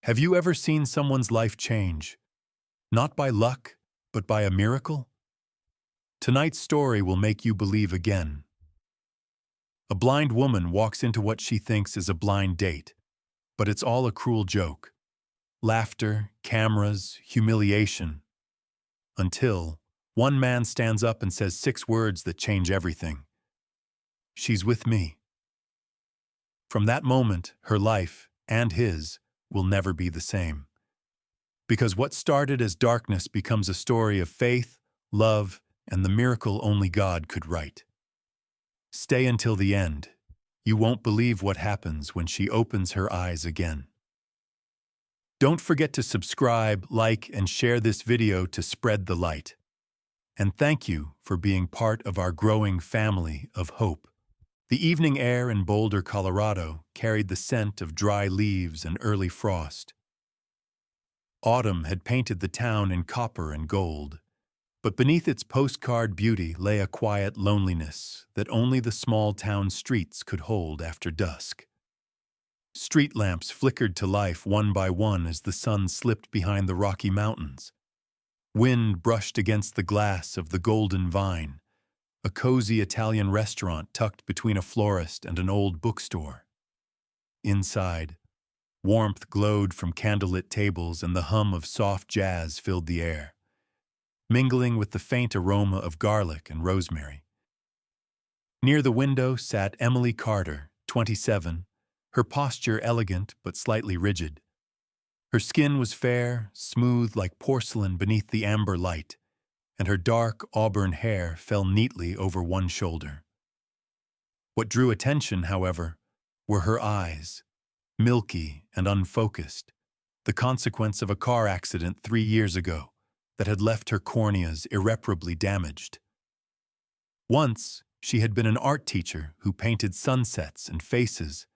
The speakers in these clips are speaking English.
Have you ever seen someone's life change? Not by luck, but by a miracle? Tonight's story will make you believe again. A blind woman walks into what she thinks is a blind date, but it's all a cruel joke. Laughter, cameras, humiliation. Until one man stands up and says 6 words that change everything. She's with me. From that moment, her life, and his, will never be the same. Because what started as darkness becomes a story of faith, love, and the miracle only God could write. Stay until the end. You won't believe what happens when she opens her eyes again. Don't forget to subscribe, like, and share this video to spread the light. And thank you for being part of our growing family of hope. The evening air in Boulder, Colorado, carried the scent of dry leaves and early frost. Autumn had painted the town in copper and gold, but beneath its postcard beauty lay a quiet loneliness that only the small town streets could hold after dusk. Street lamps flickered to life one by one as the sun slipped behind the Rocky Mountains. Wind brushed against the glass of the Golden Vine, a cozy Italian restaurant tucked between a florist and an old bookstore. Inside, warmth glowed from candlelit tables and the hum of soft jazz filled the air, mingling with the faint aroma of garlic and rosemary. Near the window sat Emily Carter, 27, her posture elegant but slightly rigid. Her skin was fair, smooth like porcelain beneath the amber light, and her dark auburn hair fell neatly over one shoulder. What drew attention, however, were her eyes, milky and unfocused, the consequence of a car accident 3 years ago that had left her corneas irreparably damaged. Once, she had been an art teacher who painted sunsets and faces.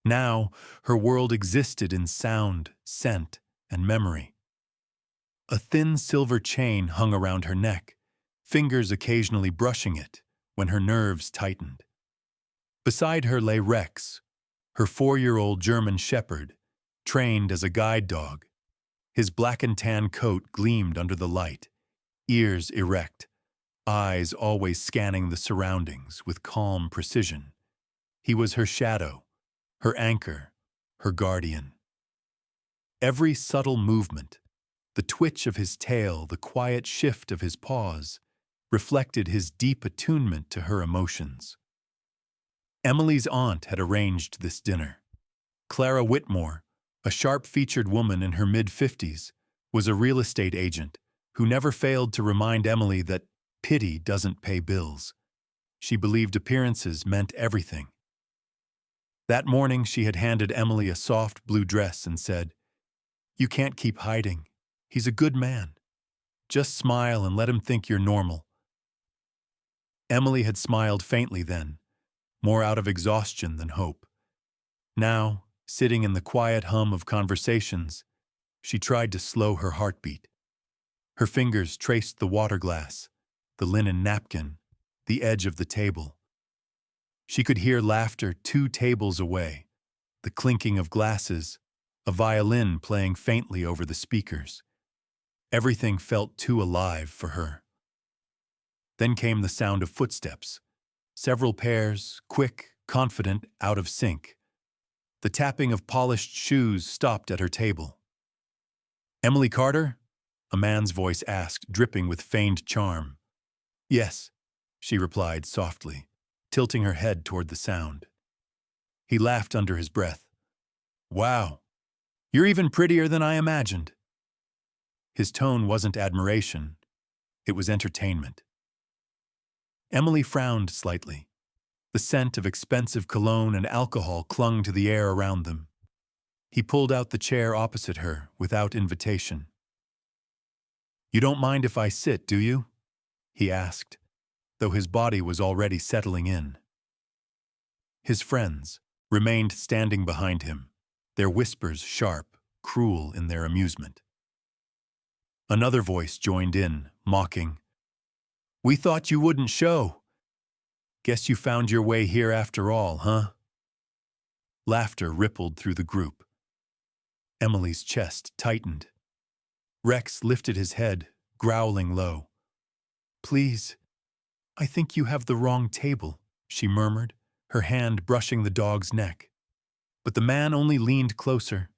Now, her world existed in sound, scent, and memory. A thin silver chain hung around her neck, fingers occasionally brushing it when her nerves tightened. Beside her lay Rex, her 4-year-old German shepherd, trained as a guide dog. His black and tan coat gleamed under the light, ears erect, eyes always scanning the surroundings with calm precision. He was her shadow, her anchor, her guardian. Every subtle movement, the twitch of his tail, the quiet shift of his paws, reflected his deep attunement to her emotions. Emily's aunt had arranged this dinner. Clara Whitmore, a sharp-featured woman in her mid-50s, was a real estate agent who never failed to remind Emily that pity doesn't pay bills. She believed appearances meant everything. That morning, she had handed Emily a soft blue dress and said, "You can't keep hiding. He's a good man. Just smile and let him think you're normal." Emily had smiled faintly then, more out of exhaustion than hope. Now, sitting in the quiet hum of conversations, she tried to slow her heartbeat. Her fingers traced the water glass, the linen napkin, the edge of the table. She could hear laughter 2 tables away, the clinking of glasses, a violin playing faintly over the speakers. Everything felt too alive for her. Then came the sound of footsteps, several pairs, quick, confident, out of sync. The tapping of polished shoes stopped at her table. "Emily Carter?" a man's voice asked, dripping with feigned charm. "Yes," she replied softly, tilting her head toward the sound. He laughed under his breath. "Wow, you're even prettier than I imagined." His tone wasn't admiration, it was entertainment. Emily frowned slightly. The scent of expensive cologne and alcohol clung to the air around them. He pulled out the chair opposite her without invitation. "You don't mind if I sit, do you?" he asked, though his body was already settling in. His friends remained standing behind him, their whispers sharp, cruel in their amusement. Another voice joined in, mocking, "We thought you wouldn't show. Guess you found your way here after all, huh?" Laughter rippled through the group. Emily's chest tightened. Rex lifted his head, growling low. "Please, I think you have the wrong table," she murmured, her hand brushing the dog's neck. But the man only leaned closer.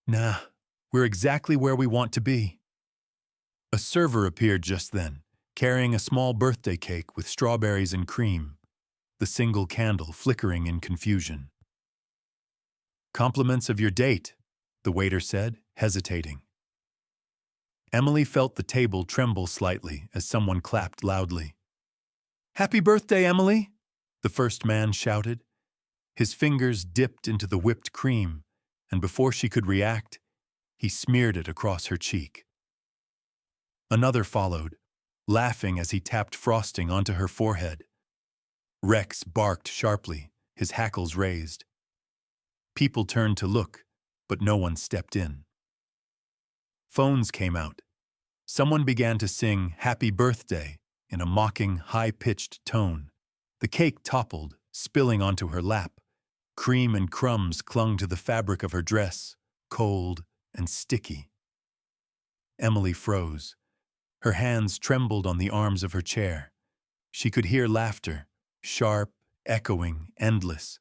"Nah, we're exactly where we want to be." A server appeared just then, carrying a small birthday cake with strawberries and cream, the single candle flickering in confusion. "Compliments of your date," the waiter said, hesitating. Emily felt the table tremble slightly as someone clapped loudly. "Happy birthday, Emily!" the first man shouted. His fingers dipped into the whipped cream, and before she could react, he smeared it across her cheek. Another followed, laughing as he tapped frosting onto her forehead. Rex barked sharply, his hackles raised. People turned to look, but no one stepped in. Phones came out. Someone began to sing "Happy Birthday" in a mocking, high-pitched tone. The cake toppled, spilling onto her lap. Cream and crumbs clung to the fabric of her dress, cold and sticky. Emily froze. Her hands trembled on the arms of her chair. She could hear laughter, sharp, echoing, endless.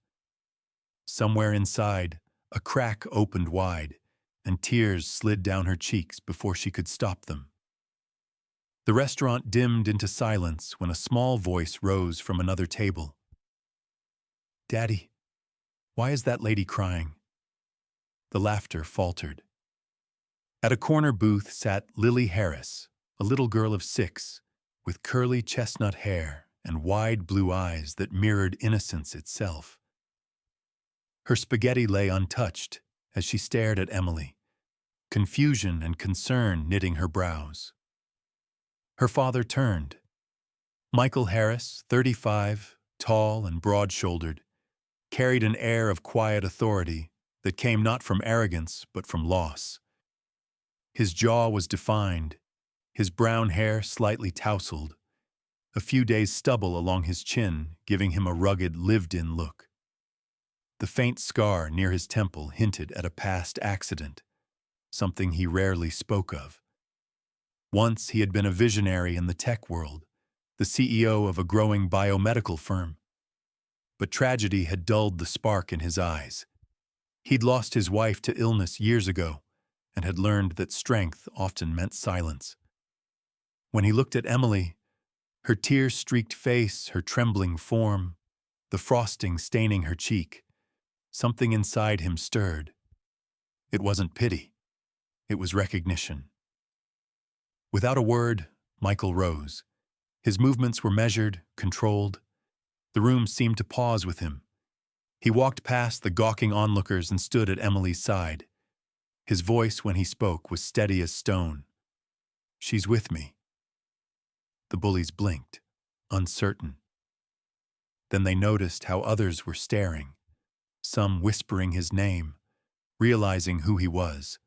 Somewhere inside, a crack opened wide, and tears slid down her cheeks before she could stop them. The restaurant dimmed into silence when a small voice rose from another table. "Daddy, why is that lady crying?" The laughter faltered. At a corner booth sat Lily Harris, a little girl of 6, with curly chestnut hair and wide blue eyes that mirrored innocence itself. Her spaghetti lay untouched as she stared at Emily, confusion and concern knitting her brows. Her father turned. Michael Harris, 35, tall and broad-shouldered, carried an air of quiet authority that came not from arrogance but from loss. His jaw was defined, his brown hair slightly tousled, a few days' stubble along his chin giving him a rugged, lived-in look. The faint scar near his temple hinted at a past accident, something he rarely spoke of. Once he had been a visionary in the tech world, the CEO of a growing biomedical firm. But tragedy had dulled the spark in his eyes. He'd lost his wife to illness years ago and had learned that strength often meant silence. When he looked at Emily, her tear-streaked face, her trembling form, the frosting staining her cheek, something inside him stirred. It wasn't pity. It was recognition. Without a word, Michael rose. His movements were measured, controlled. The room seemed to pause with him. He walked past the gawking onlookers and stood at Emily's side. His voice, when he spoke, was steady as stone. "She's with me." The bullies blinked, uncertain. Then they noticed how others were staring, some whispering his name, realizing who he was.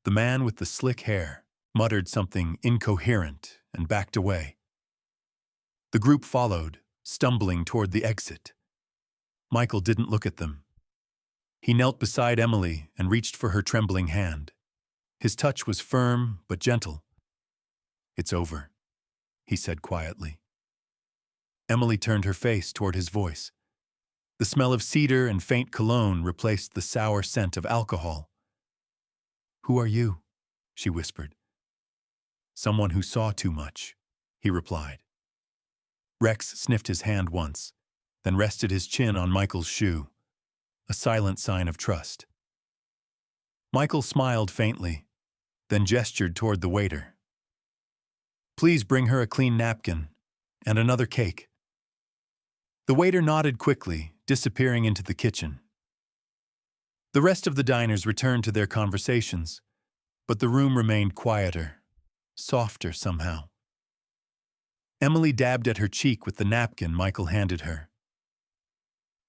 The man with the slick hair muttered something incoherent and backed away. The group followed, stumbling toward the exit. Michael didn't look at them. He knelt beside Emily and reached for her trembling hand. His touch was firm but gentle. "It's over," he said quietly. Emily turned her face toward his voice. The smell of cedar and faint cologne replaced the sour scent of alcohol. "Who are you?" she whispered. "Someone who saw too much," he replied. Rex sniffed his hand once, then rested his chin on Michael's shoe, a silent sign of trust. Michael smiled faintly, then gestured toward the waiter. "Please bring her a clean napkin and another cake." The waiter nodded quickly, disappearing into the kitchen. The rest of the diners returned to their conversations, but the room remained quieter, softer somehow. Emily dabbed at her cheek with the napkin Michael handed her.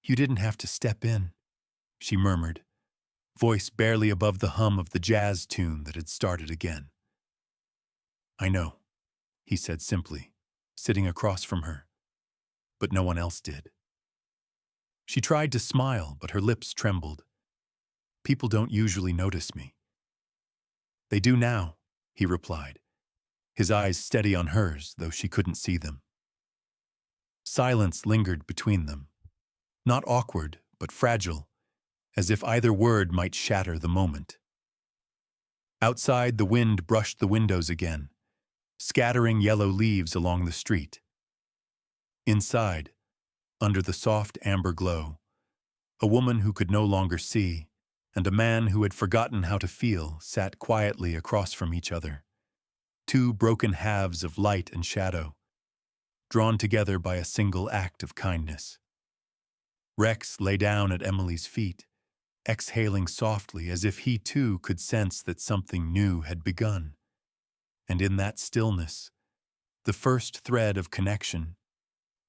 "You didn't have to step in," she murmured, voice barely above the hum of the jazz tune that had started again. "I know," he said simply, sitting across from her, but no one else did. She tried to smile, but her lips trembled. People don't usually notice me. They do now, he replied, his eyes steady on hers, though she couldn't see them. Silence lingered between them, not awkward, but fragile, as if either word might shatter the moment. Outside, the wind brushed the windows again, scattering yellow leaves along the street. Inside, under the soft amber glow, a woman who could no longer see and a man who had forgotten how to feel sat quietly across from each other, two broken halves of light and shadow, drawn together by a single act of kindness. Rex lay down at Emily's feet, exhaling softly as if he too could sense that something new had begun. And in that stillness, the first thread of connection,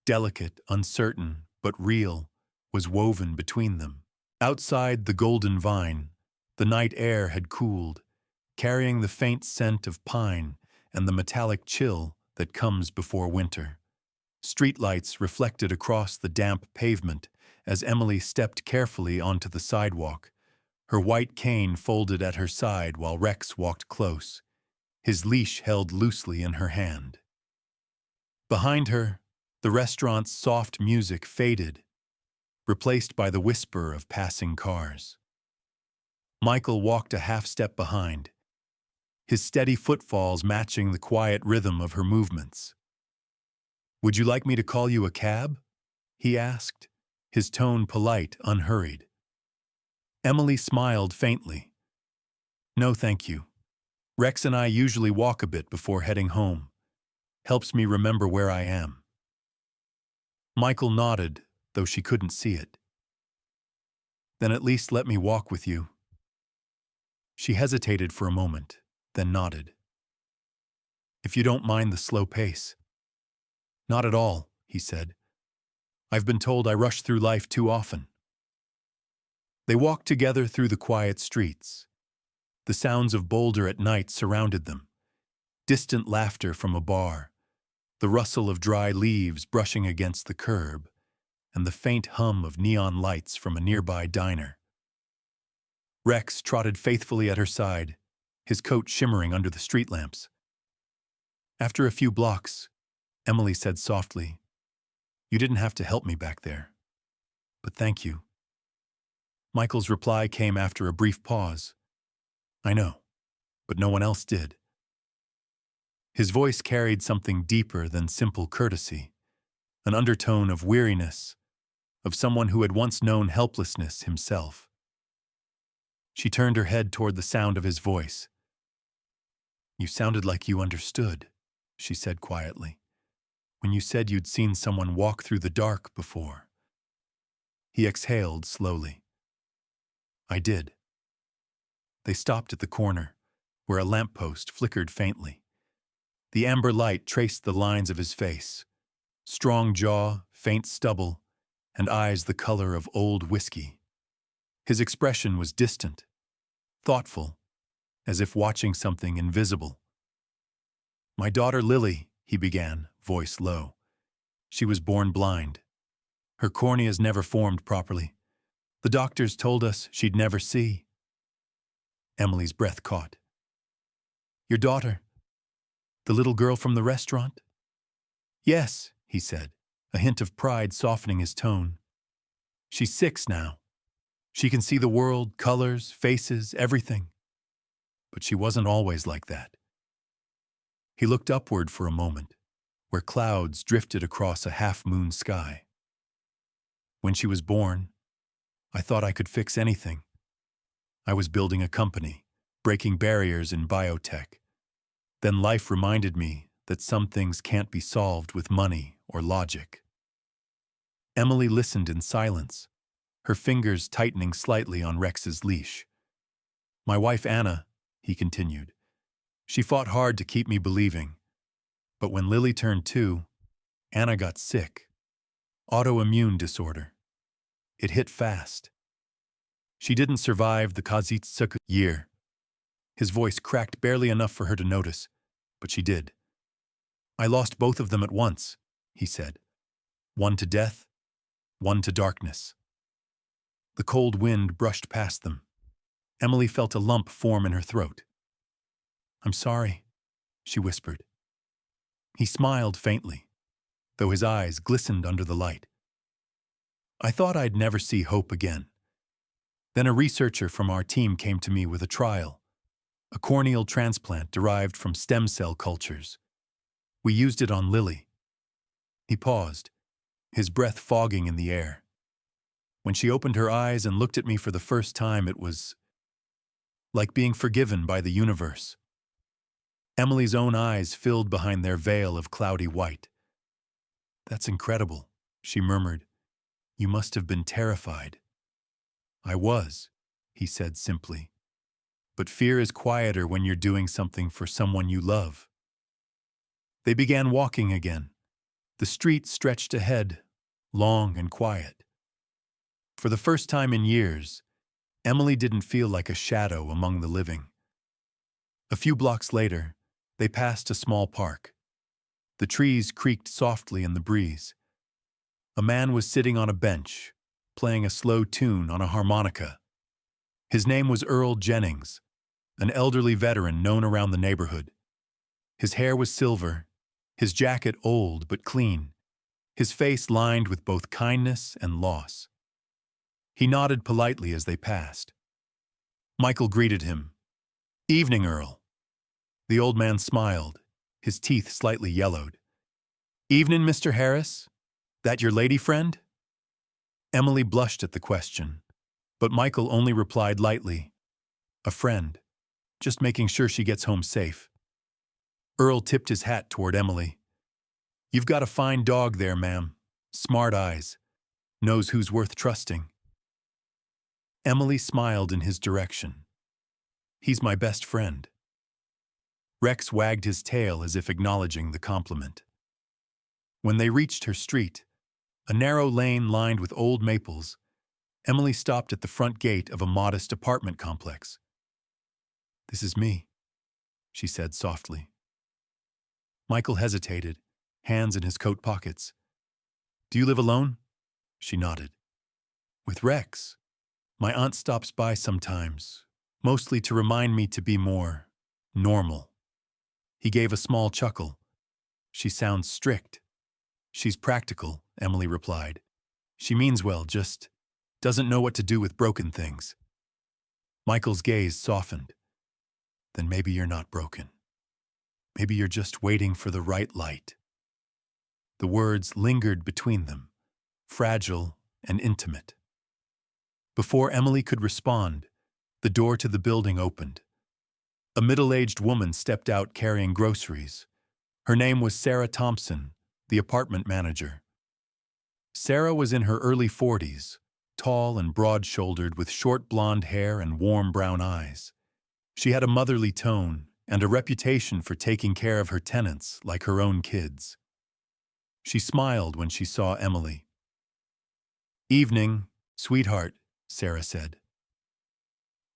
delicate, uncertain, but real, was woven between them. Outside the golden vine, the night air had cooled, carrying the faint scent of pine and the metallic chill that comes before winter. Streetlights reflected across the damp pavement as Emily stepped carefully onto the sidewalk, her white cane folded at her side while Rex walked close, his leash held loosely in her hand. Behind her, the restaurant's soft music faded, replaced by the whisper of passing cars. Michael walked a half-step behind, his steady footfalls matching the quiet rhythm of her movements. "Would you like me to call you a cab?" he asked, his tone polite, unhurried. Emily smiled faintly. "No, thank you. Rex and I usually walk a bit before heading home. Helps me remember where I am." Michael nodded, though she couldn't see it. "Then at least let me walk with you." She hesitated for a moment, then nodded. "If you don't mind the slow pace." "Not at all," he said. "I've been told I rush through life too often." They walked together through the quiet streets. The sounds of Boulder at night surrounded them. Distant laughter from a bar, the rustle of dry leaves brushing against the curb, and the faint hum of neon lights from a nearby diner. Rex trotted faithfully at her side, his coat shimmering under the street lamps. After a few blocks, Emily said softly, "You didn't have to help me back there. But thank you." Michael's reply came after a brief pause. "I know, but no one else did." His voice carried something deeper than simple courtesy, an undertone of weariness, of someone who had once known helplessness himself. She turned her head toward the sound of his voice. "You sounded like you understood," she said quietly, "when you said you'd seen someone walk through the dark before." He exhaled slowly. "I did." They stopped at the corner, where a lamppost flickered faintly. The amber light traced the lines of his face, strong jaw, faint stubble, and eyes the color of old whiskey. His expression was distant, thoughtful, as if watching something invisible. "My daughter Lily," he began, voice low. "She was born blind. Her corneas never formed properly. The doctors told us she'd never see." Emily's breath caught. "Your daughter? The little girl from the restaurant?" "Yes," he said, a hint of pride softening his tone. "She's 6 now. She can see the world, colors, faces, everything. But she wasn't always like that." He looked upward for a moment, where clouds drifted across a half-moon sky. "When she was born, I thought I could fix anything. I was building a company, breaking barriers in biotech. Then life reminded me that some things can't be solved with money or logic." Emily listened in silence, her fingers tightening slightly on Rex's leash. "My wife Anna," he continued, "she fought hard to keep me believing. But when Lily turned 2, Anna got sick. Autoimmune disorder. It hit fast. She didn't survive the Kazitsuka year." His voice cracked barely enough for her to notice, but she did. "I lost both of them at once," he said. "One to death, one to darkness." The cold wind brushed past them, Emily felt a lump form in her throat. "I'm sorry," she whispered. He smiled faintly, though his eyes glistened under the light. "I thought I'd never see hope again. Then a researcher from our team came to me with a trial, a corneal transplant derived from stem cell cultures. We used it on Lily." He paused, his breath fogging in the air. When she opened her eyes and looked at me for the first time, it was like being forgiven by the universe. Emily's own eyes filled behind their veil of cloudy white. "That's incredible," she murmured. "You must have been terrified." "I was," he said simply. "But fear is quieter when you're doing something for someone you love." They began walking again. The street stretched ahead, long and quiet. For the first time in years, Emily didn't feel like a shadow among the living. A few blocks later, they passed a small park. The trees creaked softly in the breeze. A man was sitting on a bench, playing a slow tune on a harmonica. His name was Earl Jennings, an elderly veteran known around the neighborhood. His hair was silver, his jacket old but clean, his face lined with both kindness and loss. He nodded politely as they passed. Michael greeted him. "Evening, Earl." The old man smiled, his teeth slightly yellowed. "Evening, Mr. Harris. That your lady friend?" Emily blushed at the question, but Michael only replied lightly, "A friend, just making sure she gets home safe." Earl tipped his hat toward Emily. "You've got a fine dog there, ma'am. Smart eyes. Knows who's worth trusting." Emily smiled in his direction. "He's my best friend." Rex wagged his tail as if acknowledging the compliment. When they reached her street, a narrow lane lined with old maples, Emily stopped at the front gate of a modest apartment complex. "This is me," she said softly. Michael hesitated, hands in his coat pockets. "Do you live alone?" She nodded. "With Rex. My aunt stops by sometimes, mostly to remind me to be more normal." He gave a small chuckle. "She sounds strict." "She's practical," Emily replied. "She means well, just doesn't know what to do with broken things." Michael's gaze softened. "Then maybe you're not broken. Maybe you're just waiting for the right light." The words lingered between them, fragile and intimate. Before Emily could respond, the door to the building opened. A middle-aged woman stepped out carrying groceries. Her name was Sarah Thompson, the apartment manager. Sarah was in her early 40s, tall and broad-shouldered with short blonde hair and warm brown eyes. She had a motherly tone and a reputation for taking care of her tenants like her own kids. She smiled when she saw Emily. "Evening, sweetheart," Sarah said.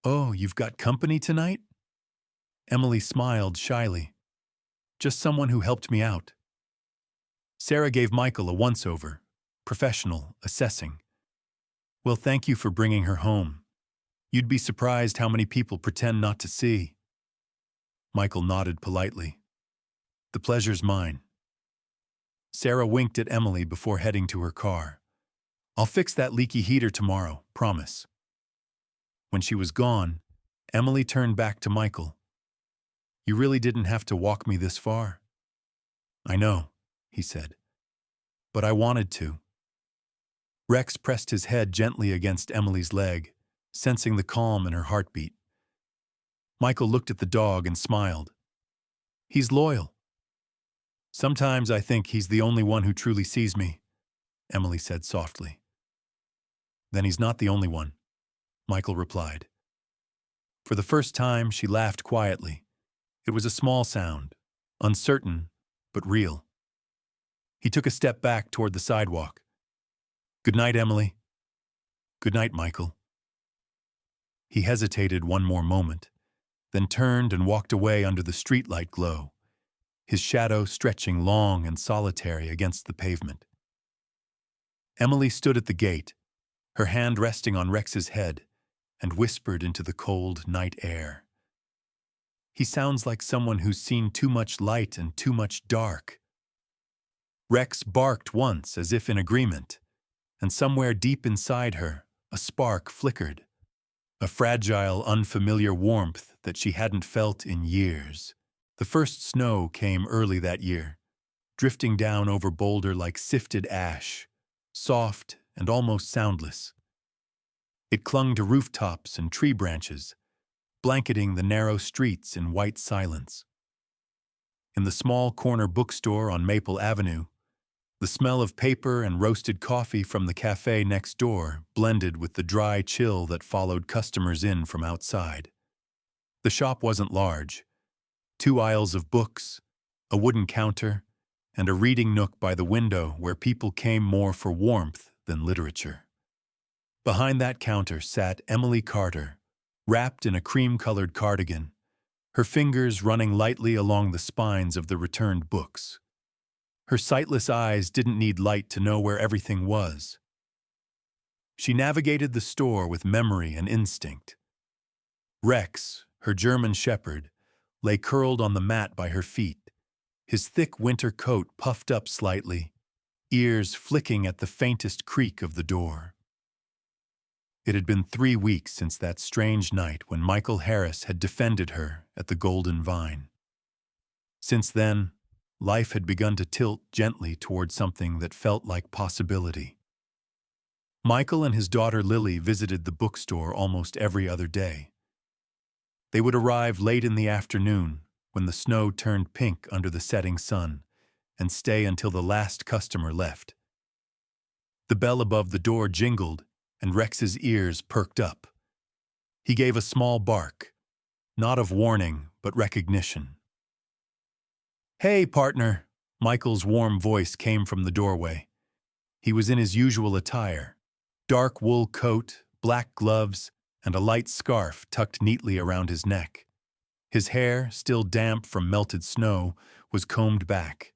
"Oh, you've got company tonight?" Emily smiled shyly. "Just someone who helped me out." Sarah gave Michael a once-over, professional, assessing. "Well, thank you for bringing her home. You'd be surprised how many people pretend not to see." Michael nodded politely. "The pleasure's mine." Sarah winked at Emily before heading to her car. "I'll fix that leaky heater tomorrow, promise." When she was gone, Emily turned back to Michael. "You really didn't have to walk me this far." "I know," he said. "But I wanted to." Rex pressed his head gently against Emily's leg, sensing the calm in her heartbeat. Michael looked at the dog and smiled. "He's loyal." "Sometimes I think he's the only one who truly sees me," Emily said softly. "Then he's not the only one," Michael replied. For the first time, she laughed quietly. It was a small sound, uncertain, but real. He took a step back toward the sidewalk. "Good night, Emily." "Good night, Michael." He hesitated one more moment, then turned and walked away under the streetlight glow, his shadow stretching long and solitary against the pavement. Emily stood at the gate, her hand resting on Rex's head, and whispered into the cold night air. He sounds like someone who's seen too much light and too much dark. Rex barked once as if in agreement, and somewhere deep inside her, a spark flickered, a fragile, unfamiliar warmth that she hadn't felt in years. The first snow came early that year, drifting down over Boulder like sifted ash, soft and almost soundless. It clung to rooftops and tree branches, blanketing the narrow streets in white silence. In the small corner bookstore on Maple Avenue, the smell of paper and roasted coffee from the cafe next door blended with the dry chill that followed customers in from outside. The shop wasn't large. 2 aisles of books, a wooden counter, and a reading nook by the window where people came more for warmth than literature. Behind that counter sat Emily Carter, wrapped in a cream-colored cardigan, her fingers running lightly along the spines of the returned books. Her sightless eyes didn't need light to know where everything was. She navigated the store with memory and instinct. Rex, her German shepherd, lay curled on the mat by her feet, his thick winter coat puffed up slightly, ears flicking at the faintest creak of the door. It had been 3 weeks since that strange night when Michael Harris had defended her at the Golden Vine. Since then, life had begun to tilt gently toward something that felt like possibility. Michael and his daughter Lily visited the bookstore almost every other day. They would arrive late in the afternoon when the snow turned pink under the setting sun and stay until the last customer left. The bell above the door jingled and Rex's ears perked up. He gave a small bark, not of warning but recognition. "Hey, partner," Michael's warm voice came from the doorway. He was in his usual attire, dark wool coat, black gloves, and a light scarf tucked neatly around his neck. His hair, still damp from melted snow, was combed back,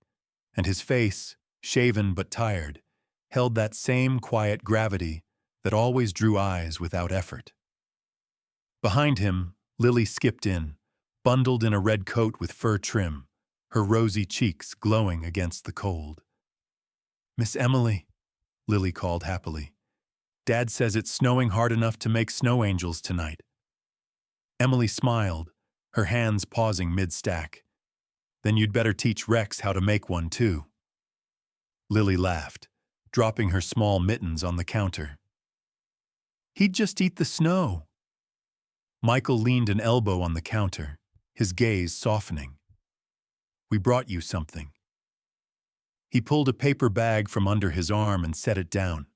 and his face, shaven but tired, held that same quiet gravity that always drew eyes without effort. Behind him, Lily skipped in, bundled in a red coat with fur trim, her rosy cheeks glowing against the cold. "Miss Emily," Lily called happily. "Dad says it's snowing hard enough to make snow angels tonight." Emily smiled, her hands pausing mid-stack. "Then you'd better teach Rex how to make one too." Lily laughed, dropping her small mittens on the counter. "He'd just eat the snow." Michael leaned an elbow on the counter, his gaze softening. "We brought you something." He pulled a paper bag from under his arm and set it down.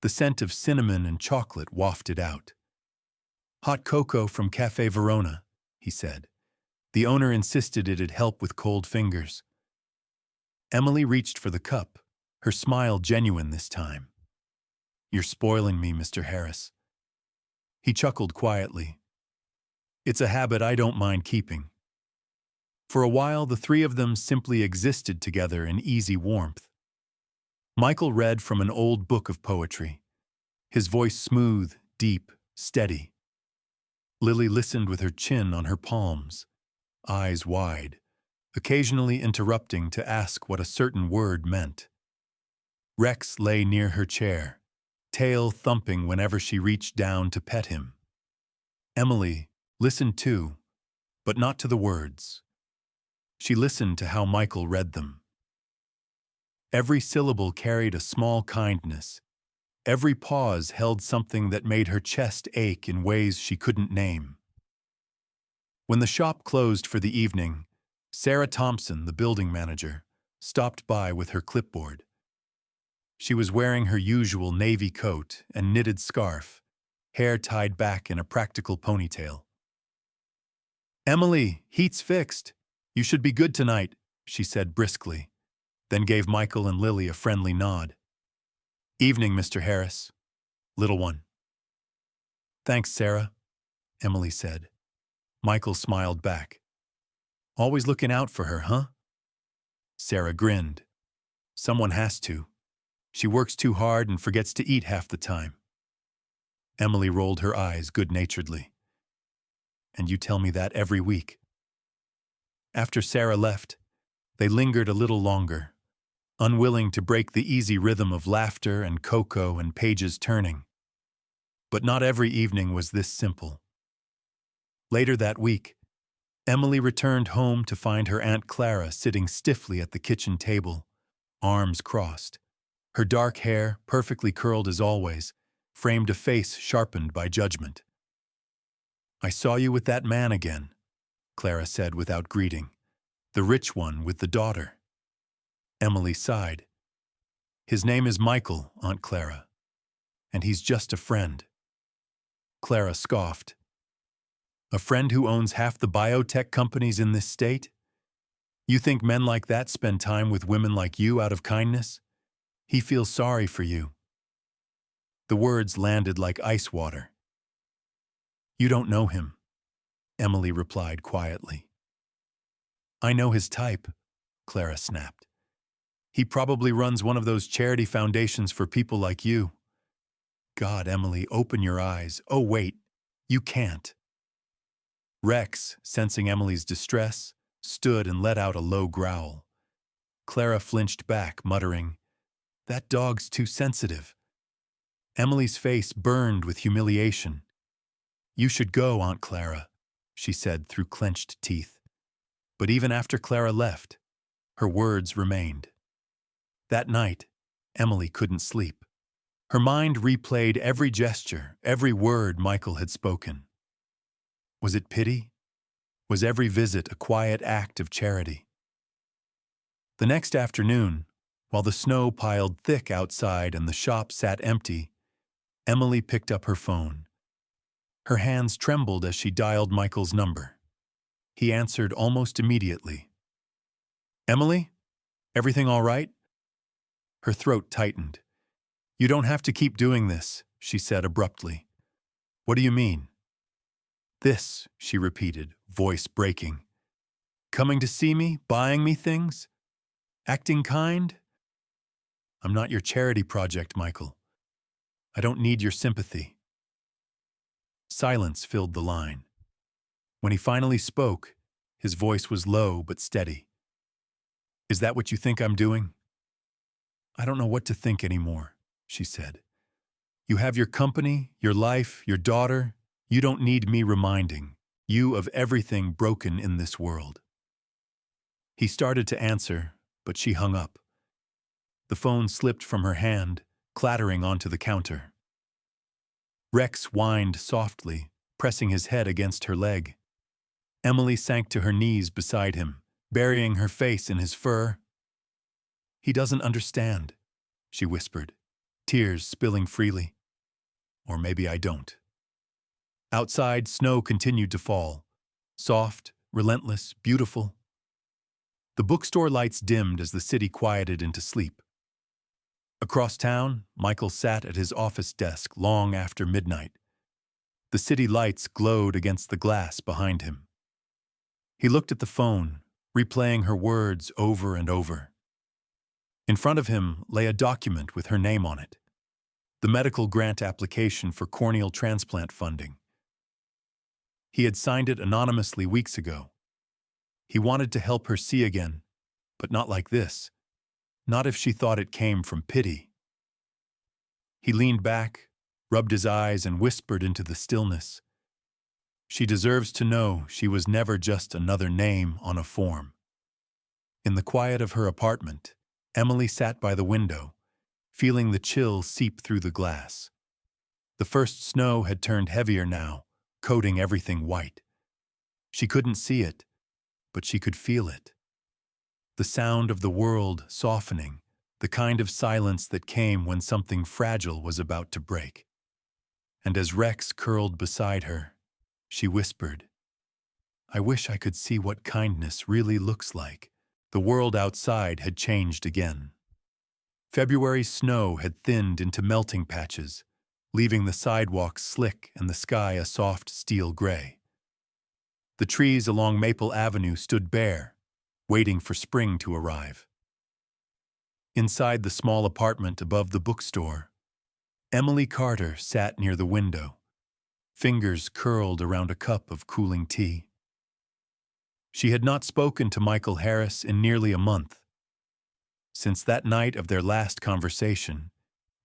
The scent of cinnamon and chocolate wafted out. "Hot cocoa from Cafe Verona," he said. The owner insisted it'd help with cold fingers. Emily reached for the cup, her smile genuine this time. "You're spoiling me, Mr. Harris." He chuckled quietly. "It's a habit I don't mind keeping." For a while, the three of them simply existed together in easy warmth. Michael read from an old book of poetry, his voice smooth, deep, steady. Lily listened with her chin on her palms, eyes wide, occasionally interrupting to ask what a certain word meant. Rex lay near her chair, tail thumping whenever she reached down to pet him. Emily listened too, but not to the words. She listened to how Michael read them. Every syllable carried a small kindness. Every pause held something that made her chest ache in ways she couldn't name. When the shop closed for the evening, Sarah Thompson, the building manager, stopped by with her clipboard. She was wearing her usual navy coat and knitted scarf, hair tied back in a practical ponytail. "Emily, heat's fixed. You should be good tonight," she said briskly, then gave Michael and Lily a friendly nod. "Evening, Mr. Harris. Little one." "Thanks, Sarah," Emily said. Michael smiled back. "Always looking out for her, huh?" Sarah grinned. "Someone has to. She works too hard and forgets to eat half the time." Emily rolled her eyes good-naturedly. And you tell me that every week. After Sarah left, they lingered a little longer, unwilling to break the easy rhythm of laughter and cocoa and pages turning. But not every evening was this simple. Later that week, Emily returned home to find her Aunt Clara sitting stiffly at the kitchen table, arms crossed. Her dark hair, perfectly curled as always, framed a face sharpened by judgment. "I saw you with that man again," Clara said without greeting. "The rich one with the daughter." Emily sighed. "His name is Michael, Aunt Clara, and he's just a friend." Clara scoffed. "A friend who owns half the biotech companies in this state? You think men like that spend time with women like you out of kindness? He feels sorry for you." The words landed like ice water. "You don't know him," Emily replied quietly. "I know his type," Clara snapped. "He probably runs one of those charity foundations for people like you." "God, Emily, open your eyes. Oh, wait, you can't." Rex, sensing Emily's distress, stood and let out a low growl. Clara flinched back, muttering, "That dog's too sensitive." Emily's face burned with humiliation. "You should go, Aunt Clara," she said through clenched teeth. But even after Clara left, her words remained. That night, Emily couldn't sleep. Her mind replayed every gesture, every word Michael had spoken. Was it pity? Was every visit a quiet act of charity? The next afternoon, while the snow piled thick outside and the shop sat empty, Emily picked up her phone. Her hands trembled as she dialed Michael's number. He answered almost immediately. "Emily? Everything all right?" Her throat tightened. "You don't have to keep doing this," she said abruptly. "What do you mean?" "This," she repeated, voice breaking. "Coming to see me, buying me things? Acting kind? I'm not your charity project, Michael. I don't need your sympathy." Silence filled the line. When he finally spoke, his voice was low but steady. "Is that what you think I'm doing?" "I don't know what to think anymore," she said. "You have your company, your life, your daughter. You don't need me reminding you of everything broken in this world." He started to answer, but she hung up. The phone slipped from her hand, clattering onto the counter. Rex whined softly, pressing his head against her leg. Emily sank to her knees beside him, burying her face in his fur. "He doesn't understand," she whispered, tears spilling freely. "Or maybe I don't." Outside, snow continued to fall. Soft, relentless, beautiful. The bookstore lights dimmed as the city quieted into sleep. Across town, Michael sat at his office desk long after midnight. The city lights glowed against the glass behind him. He looked at the phone, replaying her words over and over. In front of him lay a document with her name on it. The medical grant application for corneal transplant funding. He had signed it anonymously weeks ago. He wanted to help her see again, but not like this. Not if she thought it came from pity. He leaned back, rubbed his eyes, and whispered into the stillness. She deserves to know she was never just another name on a form. In the quiet of her apartment, Emily sat by the window, feeling the chill seep through the glass. The first snow had turned heavier now, coating everything white. She couldn't see it, but she could feel it. The sound of the world softening, the kind of silence that came when something fragile was about to break. And as Rex curled beside her, she whispered, "I wish I could see what kindness really looks like." The world outside had changed again. February's snow had thinned into melting patches, leaving the sidewalks slick and the sky a soft steel gray. The trees along Maple Avenue stood bare, waiting for spring to arrive. Inside the small apartment above the bookstore, Emily Carter sat near the window, fingers curled around a cup of cooling tea. She had not spoken to Michael Harris in nearly a month. Since that night of their last conversation,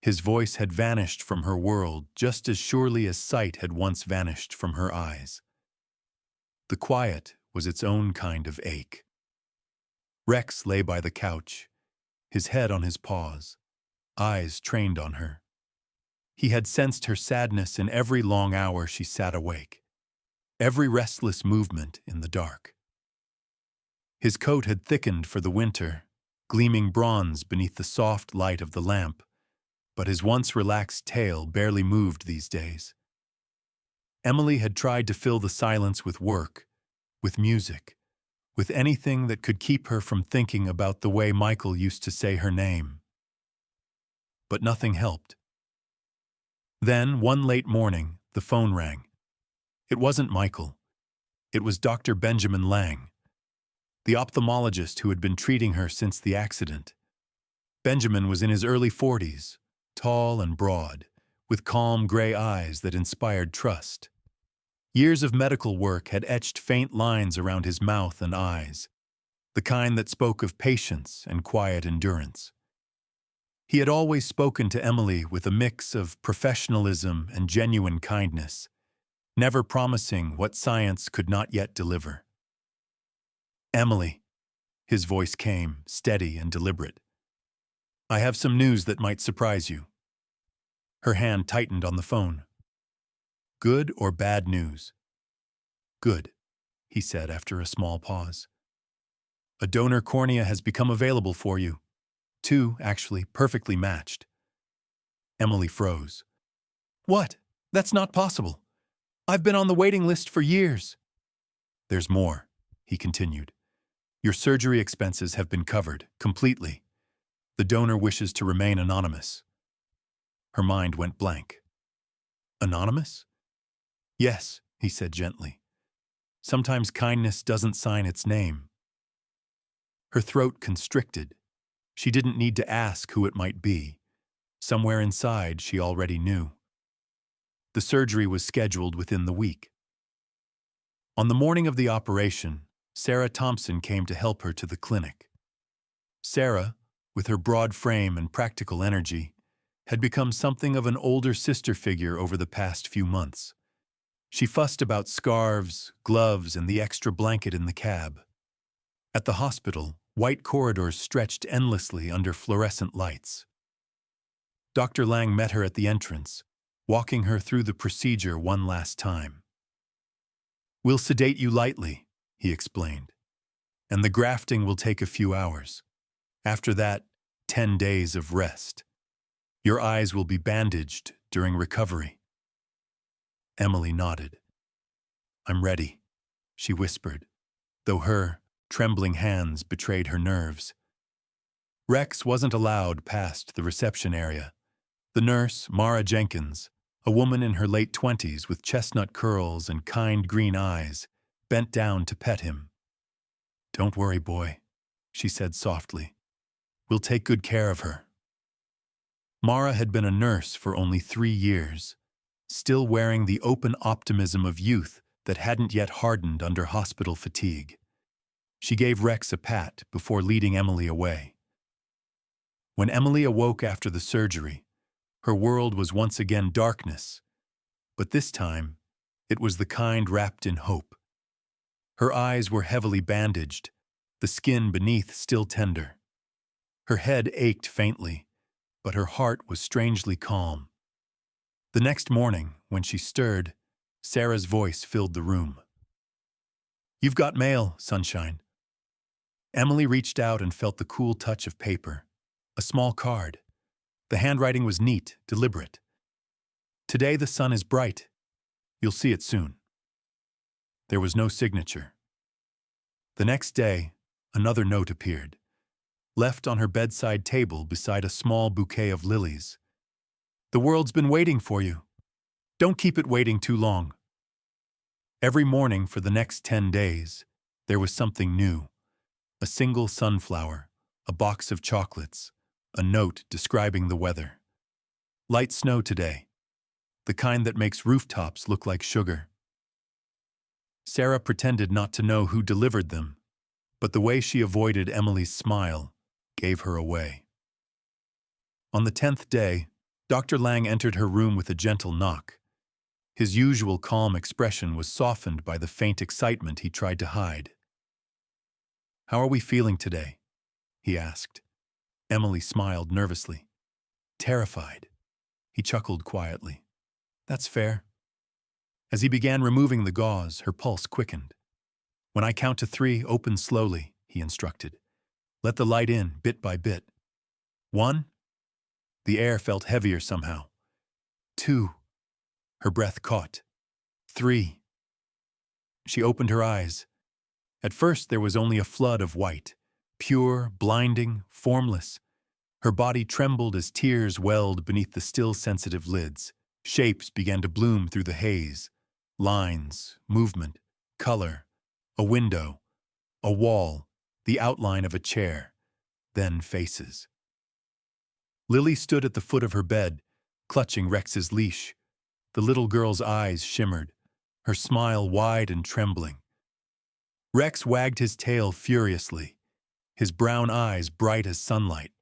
his voice had vanished from her world just as surely as sight had once vanished from her eyes. The quiet was its own kind of ache. Rex lay by the couch, his head on his paws, eyes trained on her. He had sensed her sadness in every long hour she sat awake, every restless movement in the dark. His coat had thickened for the winter, gleaming bronze beneath the soft light of the lamp, but his once relaxed tail barely moved these days. Emily had tried to fill the silence with work, with music, with anything that could keep her from thinking about the way Michael used to say her name. But nothing helped. Then, one late morning, the phone rang. It wasn't Michael. It was Dr. Benjamin Lang, the ophthalmologist who had been treating her since the accident. Benjamin was in his early 40s, tall and broad, with calm gray eyes that inspired trust. Years of medical work had etched faint lines around his mouth and eyes, the kind that spoke of patience and quiet endurance. He had always spoken to Emily with a mix of professionalism and genuine kindness, never promising what science could not yet deliver. "Emily," his voice came, steady and deliberate. "I have some news that might surprise you." Her hand tightened on the phone. "Good or bad news?" "Good," he said after a small pause. "A donor cornea has become available for you. 2, actually, perfectly matched." Emily froze. "What? That's not possible. I've been on the waiting list for years." "There's more," he continued. "Your surgery expenses have been covered, completely. The donor wishes to remain anonymous." Her mind went blank. "Anonymous?" "Yes," he said gently. "Sometimes kindness doesn't sign its name." Her throat constricted. She didn't need to ask who it might be. Somewhere inside, she already knew. The surgery was scheduled within the week. On the morning of the operation, Sarah Thompson came to help her to the clinic. Sarah, with her broad frame and practical energy, had become something of an older sister figure over the past few months. She fussed about scarves, gloves, and the extra blanket in the cab. At the hospital, white corridors stretched endlessly under fluorescent lights. Dr. Lang met her at the entrance, walking her through the procedure one last time. "We'll sedate you lightly," he explained, "and the grafting will take a few hours. After that, 10 days of rest. Your eyes will be bandaged during recovery." Emily nodded. "I'm ready," she whispered, though her trembling hands betrayed her nerves. Rex wasn't allowed past the reception area. The nurse, Mara Jenkins, a woman in her late 20s with chestnut curls and kind green eyes, bent down to pet him. "Don't worry, boy," she said softly. "We'll take good care of her." Mara had been a nurse for only 3 years, still wearing the open optimism of youth that hadn't yet hardened under hospital fatigue. She gave Rex a pat before leading Emily away. When Emily awoke after the surgery, her world was once again darkness, but this time it was the kind wrapped in hope. Her eyes were heavily bandaged, the skin beneath still tender. Her head ached faintly, but her heart was strangely calm. The next morning, when she stirred, Sarah's voice filled the room. "You've got mail, sunshine." Emily reached out and felt the cool touch of paper. A small card. The handwriting was neat, deliberate. "Today the sun is bright. You'll see it soon." There was no signature. The next day, another note appeared, left on her bedside table beside a small bouquet of lilies. "The world's been waiting for you. Don't keep it waiting too long." Every morning for the next 10 days, there was something new. A single sunflower, a box of chocolates, a note describing the weather. Light snow today, the kind that makes rooftops look like sugar. Sarah pretended not to know who delivered them, but the way she avoided Emily's smile gave her away. On the 10th day, Dr. Lang entered her room with a gentle knock. His usual calm expression was softened by the faint excitement he tried to hide. "How are we feeling today?" he asked. Emily smiled nervously. "Terrified." He chuckled quietly. "That's fair." As he began removing the gauze, her pulse quickened. "When I count to 3, open slowly," he instructed. "Let the light in, bit by bit. 1." The air felt heavier somehow. 2. Her breath caught. 3. She opened her eyes. At first there was only a flood of white, pure, blinding, formless. Her body trembled as tears welled beneath the still sensitive lids. Shapes began to bloom through the haze. Lines, movement, color, a window, a wall, the outline of a chair, then faces. Lily stood at the foot of her bed, clutching Rex's leash. The little girl's eyes shimmered, her smile wide and trembling. Rex wagged his tail furiously, his brown eyes bright as sunlight.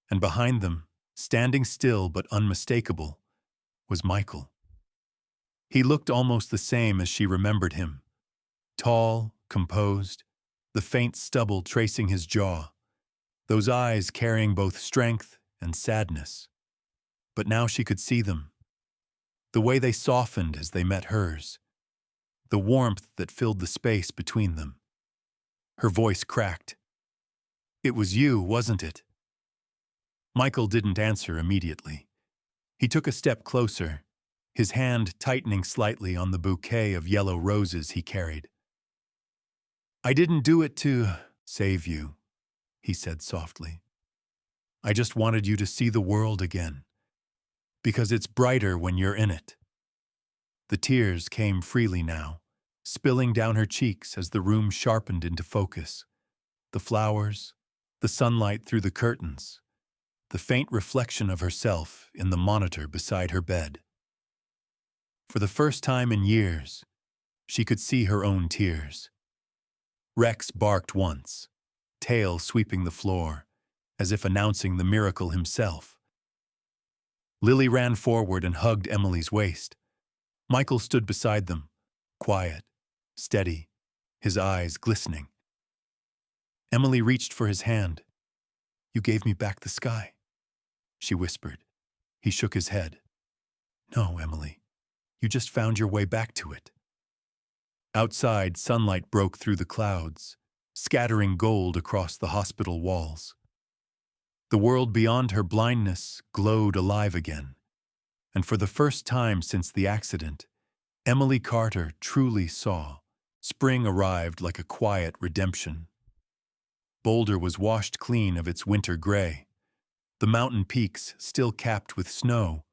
And behind them, standing still but unmistakable, was Michael. He looked almost the same as she remembered him. Tall, composed, the faint stubble tracing his jaw, those eyes carrying both strength and sadness. But now she could see them. The way they softened as they met hers. The warmth that filled the space between them. Her voice cracked. "It was you, wasn't it?" Michael didn't answer immediately. He took a step closer, his hand tightening slightly on the bouquet of yellow roses he carried. "I didn't do it to save you," he said softly. "I just wanted you to see the world again, because it's brighter when you're in it." The tears came freely now, spilling down her cheeks as the room sharpened into focus. The flowers, the sunlight through the curtains, the faint reflection of herself in the monitor beside her bed. For the first time in years, she could see her own tears. Rex barked once, tail sweeping the floor, as if announcing the miracle himself. Lily ran forward and hugged Emily's waist. Michael stood beside them, quiet, steady, his eyes glistening. Emily reached for his hand. "You gave me back the sky," she whispered. He shook his head. "No, Emily, you just found your way back to it." Outside, sunlight broke through the clouds, scattering gold across the hospital walls. The world beyond her blindness glowed alive again, and for the first time since the accident, Emily Carter truly saw. Spring arrived like a quiet redemption. Boulder was washed clean of its winter gray. The mountain peaks still capped with snow,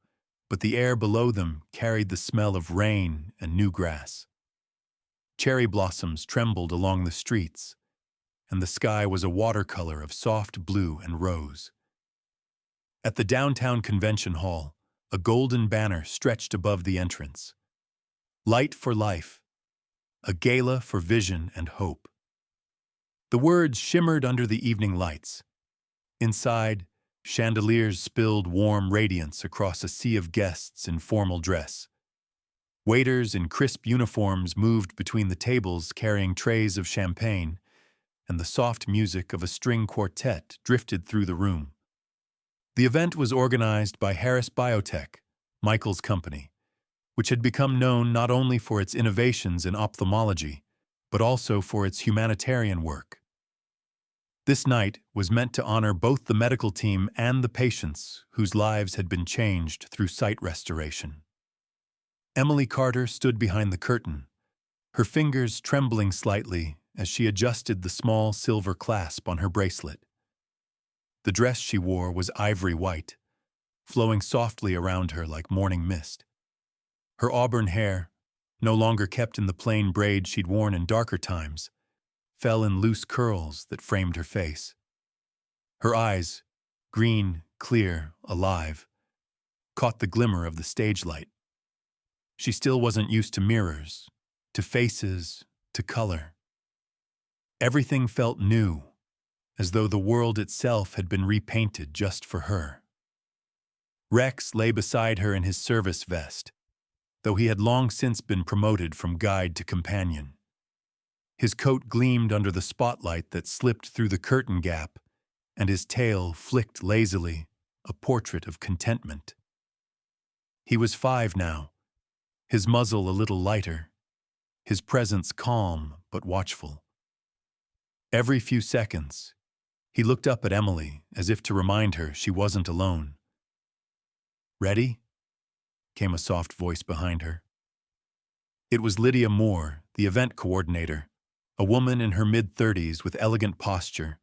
but the air below them carried the smell of rain and new grass. Cherry blossoms trembled along the streets, and the sky was a watercolor of soft blue and rose. At the downtown convention hall, a golden banner stretched above the entrance. Light for life, a gala for vision and hope. The words shimmered under the evening lights. Inside, chandeliers spilled warm radiance across a sea of guests in formal dress. Waiters in crisp uniforms moved between the tables carrying trays of champagne, and the soft music of a string quartet drifted through the room. The event was organized by Harris Biotech, Michael's company, which had become known not only for its innovations in ophthalmology, but also for its humanitarian work. This night was meant to honor both the medical team and the patients whose lives had been changed through sight restoration. Emily Carter stood behind the curtain, her fingers trembling slightly as she adjusted the small silver clasp on her bracelet. The dress she wore was ivory white, flowing softly around her like morning mist. Her auburn hair, no longer kept in the plain braid she'd worn in darker times, fell in loose curls that framed her face. Her eyes, green, clear, alive, caught the glimmer of the stage light. She still wasn't used to mirrors, to faces, to color. Everything felt new, as though the world itself had been repainted just for her. Rex lay beside her in his service vest, though he had long since been promoted from guide to companion. His coat gleamed under the spotlight that slipped through the curtain gap, and his tail flicked lazily, a portrait of contentment. He was 5 now, his muzzle a little lighter, his presence calm but watchful. Every few seconds, he looked up at Emily as if to remind her she wasn't alone. "Ready?" came a soft voice behind her. It was Lydia Moore, the event coordinator, a woman in her mid-30s with elegant posture,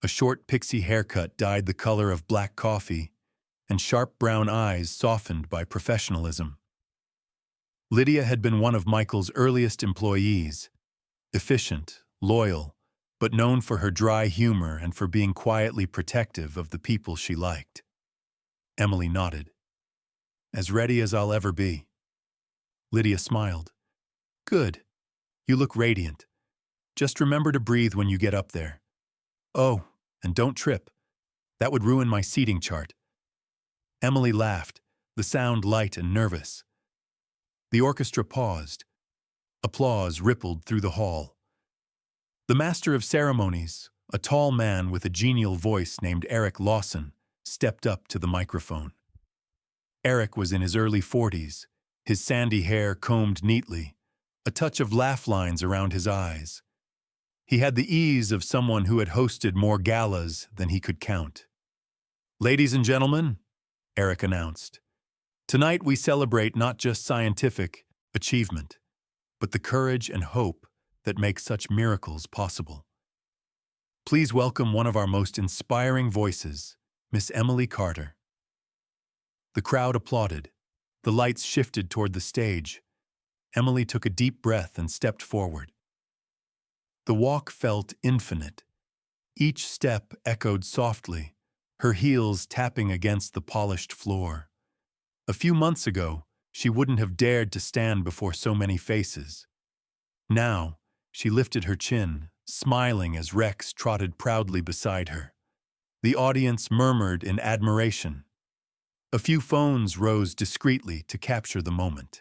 a short pixie haircut dyed the color of black coffee, and sharp brown eyes softened by professionalism. Lydia had been one of Michael's earliest employees, efficient, loyal, but known for her dry humor and for being quietly protective of the people she liked. Emily nodded. "As ready as I'll ever be." Lydia smiled. "Good. You look radiant. Just remember to breathe when you get up there. Oh, and don't trip. That would ruin my seating chart." Emily laughed, the sound light and nervous. The orchestra paused. Applause rippled through the hall. The master of ceremonies, a tall man with a genial voice named Eric Lawson, stepped up to the microphone. Eric was in his early 40s, his sandy hair combed neatly, a touch of laugh lines around his eyes. He had the ease of someone who had hosted more galas than he could count. "Ladies and gentlemen," Eric announced, "tonight we celebrate not just scientific achievement, but the courage and hope that make such miracles possible. Please welcome one of our most inspiring voices, Miss Emily Carter." The crowd applauded. The lights shifted toward the stage. Emily took a deep breath and stepped forward. The walk felt infinite. Each step echoed softly, her heels tapping against the polished floor. A few months ago, she wouldn't have dared to stand before so many faces. Now, she lifted her chin, smiling as Rex trotted proudly beside her. The audience murmured in admiration. A few phones rose discreetly to capture the moment.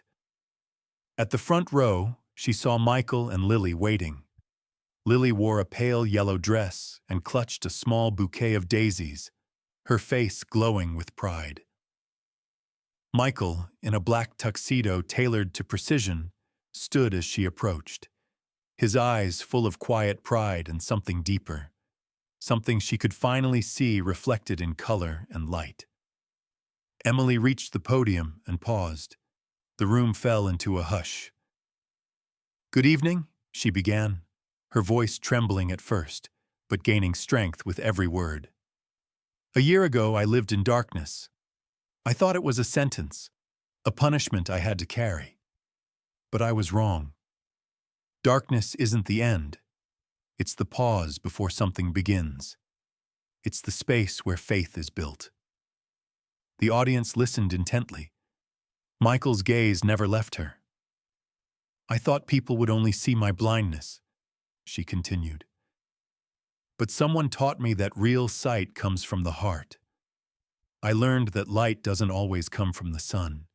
At the front row, she saw Michael and Lily waiting. Lily wore a pale yellow dress and clutched a small bouquet of daisies, her face glowing with pride. Michael, in a black tuxedo tailored to precision, stood as she approached, his eyes full of quiet pride and something deeper, something she could finally see reflected in color and light. Emily reached the podium and paused. The room fell into a hush. "Good evening," she began, her voice trembling at first, but gaining strength with every word. "A year ago I lived in darkness. I thought it was a sentence, a punishment I had to carry. But I was wrong. Darkness isn't the end. It's the pause before something begins. It's the space where faith is built." The audience listened intently. Michael's gaze never left her. "I thought people would only see my blindness," she continued. "But someone taught me that real sight comes from the heart. I learned that light doesn't always come from the sun.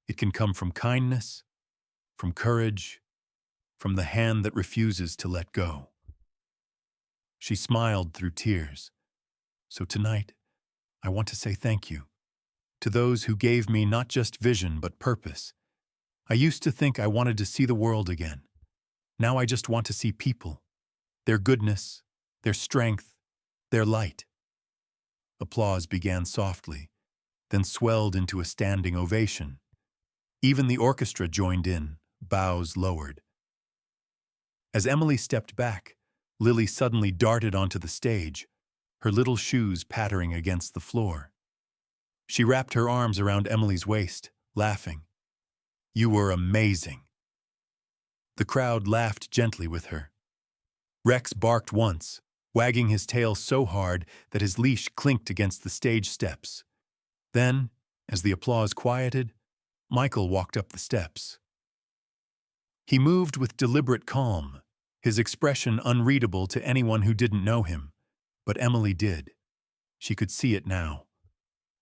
It can come from kindness, from courage, from the hand that refuses to let go." She smiled through tears. "So tonight, I want to say thank you to those who gave me not just vision but purpose. I used to think I wanted to see the world again. Now I just want to see people, their goodness, their strength, their light." Applause began softly, then swelled into a standing ovation. Even the orchestra joined in, bows lowered. As Emily stepped back, Lily suddenly darted onto the stage, her little shoes pattering against the floor. She wrapped her arms around Emily's waist, laughing. "You were amazing." The crowd laughed gently with her. Rex barked once, wagging his tail so hard that his leash clinked against the stage steps. Then As the applause quieted, Michael walked up the steps. He moved with deliberate calm, his expression unreadable to anyone who didn't know him, but Emily did. She could see it now.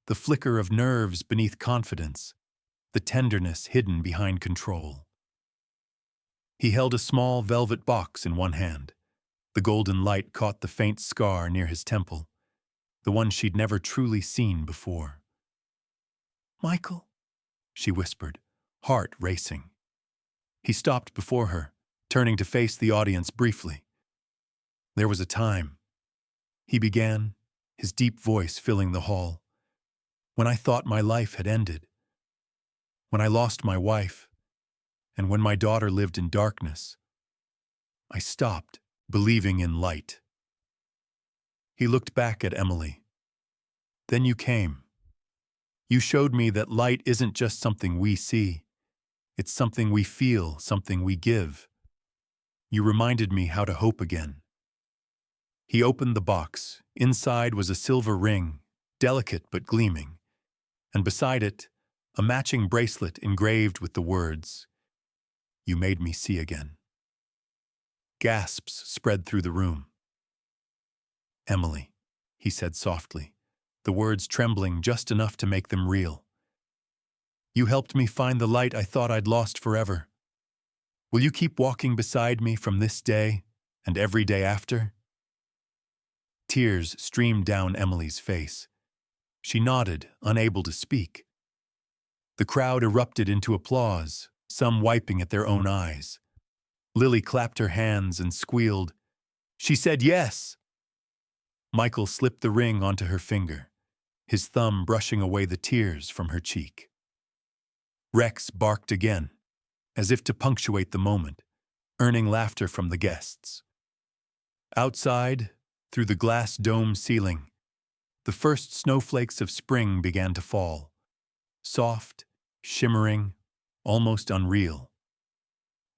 The flicker of nerves beneath confidence, the tenderness hidden behind control. He held a small velvet box in one hand. The golden light caught the faint scar near his temple, the one she'd never truly seen before. "Michael," she whispered, heart racing. He stopped before her, turning to face the audience briefly. "There was a time," he began, his deep voice filling the hall, "when I thought my life had ended. When I lost my wife, and when my daughter lived in darkness, I stopped believing in light." He looked back at Emily. "Then you came. You showed me that light isn't just something we see. It's something we feel, something we give. You reminded me how to hope again." He opened the box. Inside was a silver ring, delicate but gleaming, and beside it, a matching bracelet engraved with the words, "You made me see again." Gasps spread through the room. "Emily," he said softly, the words trembling just enough to make them real. "You helped me find the light I thought I'd lost forever. Will you keep walking beside me from this day and every day after?" Tears streamed down Emily's face. She nodded, unable to speak. The crowd erupted into applause, some wiping at their own eyes. Lily clapped her hands and squealed, "She said yes!" Michael slipped the ring onto her finger, his thumb brushing away the tears from her cheek. Rex barked again, as if to punctuate the moment, earning laughter from the guests. Outside, through the glass dome ceiling, the first snowflakes of spring began to fall, soft, shimmering, almost unreal.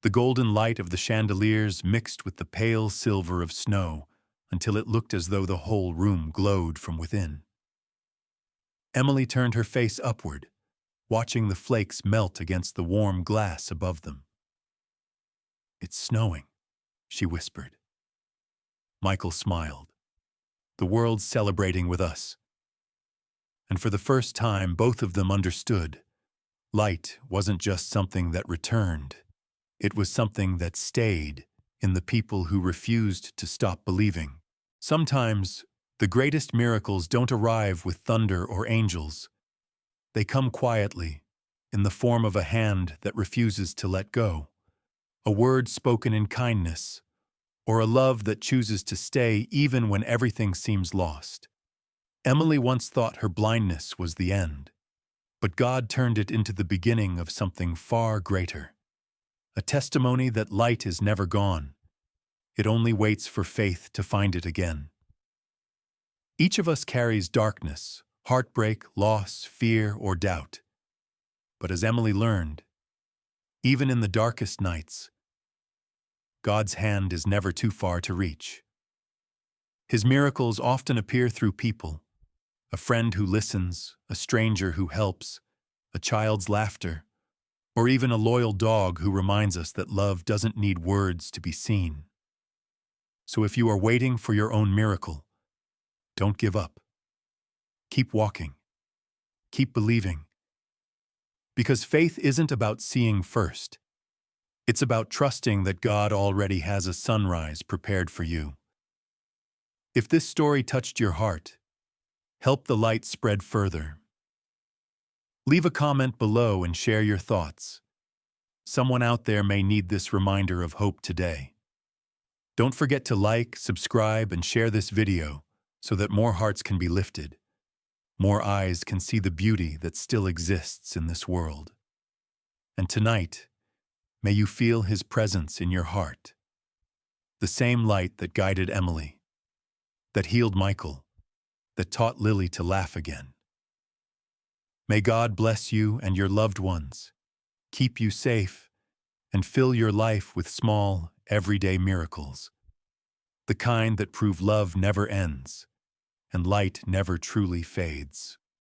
The golden light of the chandeliers mixed with the pale silver of snow until it looked as though the whole room glowed from within. Emily turned her face upward, watching the flakes melt against the warm glass above them. "It's snowing," she whispered. Michael smiled. "The world's celebrating with us." And for the first time, both of them understood. Light wasn't just something that returned. It was something that stayed in the people who refused to stop believing. Sometimes, the greatest miracles don't arrive with thunder or angels. They come quietly, in the form of a hand that refuses to let go, a word spoken in kindness, or a love that chooses to stay even when everything seems lost. Emily once thought her blindness was the end, but God turned it into the beginning of something far greater. A testimony that light is never gone. It only waits for faith to find it again. Each of us carries darkness, heartbreak, loss, fear, or doubt. But as Emily learned, even in the darkest nights, God's hand is never too far to reach. His miracles often appear through people, a friend who listens, a stranger who helps, a child's laughter, or even a loyal dog who reminds us that love doesn't need words to be seen. So if you are waiting for your own miracle, don't give up. Keep walking. Keep believing. Because faith isn't about seeing first. It's about trusting that God already has a sunrise prepared for you. If this story touched your heart, help the light spread further. Leave a comment below and share your thoughts. Someone out there may need this reminder of hope today. Don't forget to like, subscribe, and share this video so that more hearts can be lifted. More eyes can see the beauty that still exists in this world. And tonight, may you feel His presence in your heart. The same light that guided Emily, that healed Michael, that taught Lily to laugh again. May God bless you and your loved ones, keep you safe, and fill your life with small, everyday miracles. The kind that prove love never ends, and light never truly fades.